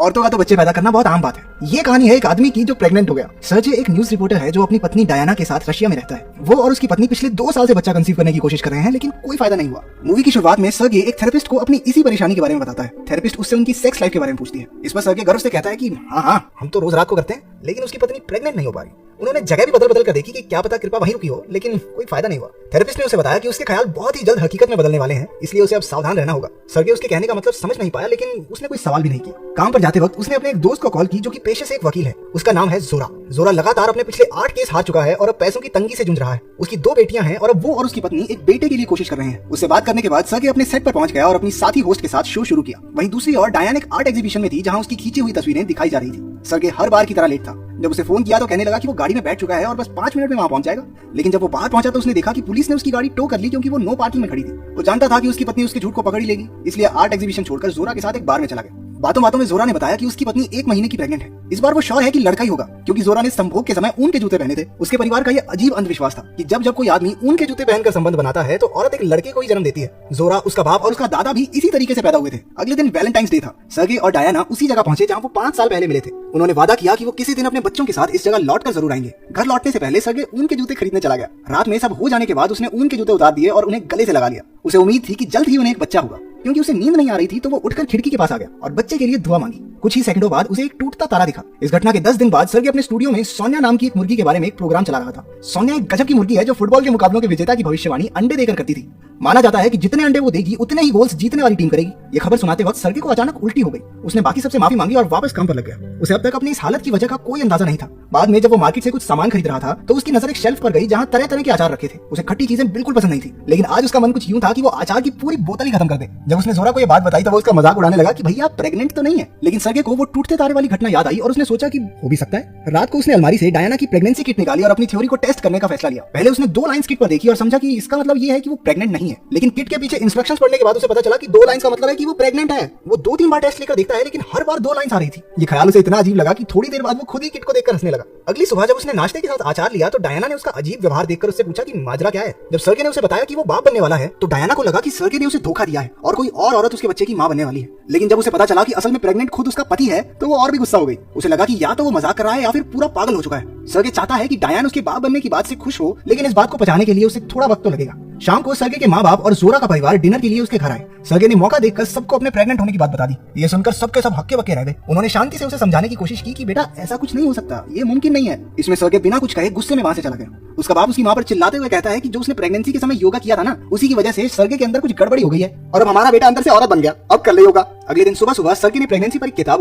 औरतों का तो बच्चे पैदा करना बहुत आम बात है। ये कहानी है एक आदमी की जो प्रेग्नेंट हो गया। सर्जे एक न्यूज रिपोर्टर है जो अपनी पत्नी डायना के साथ रशिया में रहता है। वो और उसकी पत्नी पिछले 2 साल से बच्चा कंसीव करने की कोशिश कर रहे हैं, लेकिन कोई फायदा नहीं हुआ। मूवी की शुरुआत में सर्गे एक थेरेपिस्ट को अपनी इसी परेशानी के बारे में बताता है। थेरेपिस्ट उससे उनकी सेक्स लाइफ के बारे में पूछती है। इस पर सर्गे गर्व से कहता है कि हाँ, हम तो रोज रात को करते हैं, लेकिन उसकी पत्नी प्रेग्नेंट नहीं हो पा रही। उन्होंने जगह भी बदल कर देखी कि क्या पता कृपा वहीं रुकी हो, लेकिन कोई फायदा नहीं हुआ। थेरेपिस्ट ने उसे बताया कि उसके ख्याल बहुत ही जल्द हकीकत में बदलने वाले हैं, इसलिए उसे अब सावधान रहना होगा। सर्गे उसके कहने का मतलब समझ नहीं पाया, लेकिन उसने कोई सवाल भी नहीं किया। काम पर जाते वक्त उसने अपने एक दोस्त को कॉल की जो कि पेशे से एक वकील है। उसका नाम है जोरा। जोरा लगातार अपने पिछले 8 केस हार चुका है और अब पैसों की तंगी से जूझ रहा है। उसकी 2 बेटियां हैं और अब वो और उसकी पत्नी एक बेटे के लिए कोशिश कर रहे हैं। उससे बात करने के बाद सर्गे अपने सेट पर पहुंच गया और अपनी साथी होस्ट के साथ शो शुरू किया। वहीं दूसरी ओर डायना एक आर्ट एग्जीबिशन में थी जहां उसकी खींची हुई तस्वीरें दिखाई जा रही थी। सर्गे हर बार की तरह लेट था। जब उसे फोन किया तो कहने लगा कि वो गाड़ी में बैठ चुका है और बस 5 मिनट में वहां पहुंच जाएगा। लेकिन जब वो बाहर पहुंचा तो उसने देखा कि पुलिस ने उसकी गाड़ी टो कर ली क्योंकि वो नो पार्किंग में खड़ी थी। वो जानता था कि उसकी पत्नी उसके झूठ को पकड़ ही लेगी, इसलिए आर्ट एग्जीबिशन छोड़कर जोरा के साथ एक बार में चला गया। बातों बातों में जोरा ने बताया कि उसकी पत्नी 1 महीने की प्रेग्नेंट है। इस बार वो श्योर है कि लड़का ही होगा, क्योंकि जोरा ने संभोग के समय ऊन के जूते पहने थे। उसके परिवार का ये अजीब अंधविश्वास था कि जब कोई आदमी ऊन के जूते पहनकर संबंध बनाता है तो औरत एक लड़के को ही जन्म देती है। जोरा, उसका बाप और उसका दादा भी इसी तरीके से पैदा हुए थे। अगले दिन वैलेंटाइंस डे था। सर्गे और डायना उसी जगह पहुंचे जहां वो 5 साल पहले मिले थे। उन्होंने वादा किया कि वो किसी दिन अपने बच्चों के साथ इस जगह लौट कर जरूर आएंगे। घर लौटने से पहले सर्गे ऊन के जूते खरीदने चला गया। रात में सब हो जाने के बाद उसने ऊन के जूते उतार दिए और उन्हें गले से लगा लिया। उसे उम्मीद थी कि जल्द ही उन्हें एक बच्चा होगा। क्योंकि उसे नींद नहीं आ रही थी तो वो उठकर खिड़की के पास आ गया और बच्चे के लिए दुआ मांगी। कुछ ही सेकंडों बाद उसे एक टूटता तारा दिखा। इस घटना के 10 दिन बाद सर्गे अपने स्टूडियो में सोनिया नाम की एक मुर्गी के बारे में एक प्रोग्राम चला रहा था। सोनिया एक गजब की मुर्गी है जो फुटबॉल के मुकाबलों के विजेता की भविष्यवाणी अंडे देकर करती थी। माना जाता है कि जितने अंडे वो देगी उतने ही गोल्स जीतने वाली टीम करेगी। ये खबर सुनाते वक्त सर्गे को अचानक उल्टी हो गई। उसने बाकी सबसे माफी मांगी और वापस काम पर लग गया। उसे अब तक अपनी इस हालत की वजह का कोई अंदाजा नहीं था। बाद में जब वो मार्केट से कुछ सामान खरीद रहा था तो उसकी नजर एक शेल्फ पर गई जहां तरह तरह के अचार रखे थे। उसे खट्टी चीजें बिल्कुल पसंद नहीं थी, लेकिन आज उसका मन कुछ यूं था कि वो अचार की पूरी बोतल ही खत्म कर दे। जब उसने जोरा को ये बात बताई तो वो उसका मजाक उड़ाने लगा कि भैया प्रेग्नेंट तो नहीं है। लेकिन सर्गे को वो टूटते तारे वाली घटना याद आई और उसने सोचा कि हो भी सकता है। रात को उसने अलमारी से डायना की प्रेगनेंसी किट निकाली और अपनी थ्योरी को टेस्ट करने का फैसला लिया। पहले उसने 2 लाइंस किट पर देखी और समझा कि इसका मतलब ये है कि वो प्रेग्नेंट नहीं है, लेकिन किट के पीछे इंस्ट्रक्शंस पढ़ने के बाद उसे पता चला कि 2 लाइंस का मतलब है कि वो प्रेग्नेंट है। वो 2-3 बार टेस्ट लेकर देखता है, लेकिन हर बार 2 लाइंस आ रही थी। ये ख्याल उसे इतना अजीब लगा कि थोड़ी देर बाद वो खुद ही किट को देखकर हंसने लगा। अगली सुबह जब उसने नाश्ते के साथ अचार लिया तो डायना ने उसका अजीब व्यवहार देखकर उससे पूछा कि माजरा क्या है। जब सर्गे ने उसे बताया कि वो बाप बनने वाला है तो डायना को लगा कि सर्गे ने उसे धोखा दिया है और कोई और औरत उसके बच्चे की मां बनने वाली है। लेकिन जब उसे पता चला कि असल में प्रेग्नेंट खुद उसका पति है तो वो और भी गुस्सा हो गई। उसे लगा कि या तो वो मजाक कर रहा है या फिर पूरा पागल हो चुका है। सर्गे चाहता है कि डायना उसके बाप बनने की बात से खुश हो, लेकिन इस बात को पचाने के लिए उसे थोड़ा वक्त तो लगेगा। शाम को सर्गे के माँ बाप और जोरा का परिवार डिनर के लिए उसके घर आए। सर्गे ने मौका देखकर सबको अपने प्रेग्नेंट होने की बात बता दी। ये सुनकर सबके सब हक्के बक्के रह गए। उन्होंने शांति से उसे समझाने की कोशिश की कि बेटा ऐसा कुछ नहीं हो सकता, ये मुमकिन नहीं है। इसमें सर्गे बिना कुछ कहे गुस्से में वहां से चला गया। उसका बाप उसकी माँ पर चिल्लाते हुए कहता है कि जो उसने प्रेगनेंसी के समय योगा किया था ना, उसी की वजह से सर्गे के अंदर कुछ गड़बड़ी हो गई है और अब हमारा बेटा अंदर से औरत बन गया, अब कर ले योगा। अगले दिन सुबह सुबह सर्गे ने प्रेगनेंसी पर एक किताब उठाई।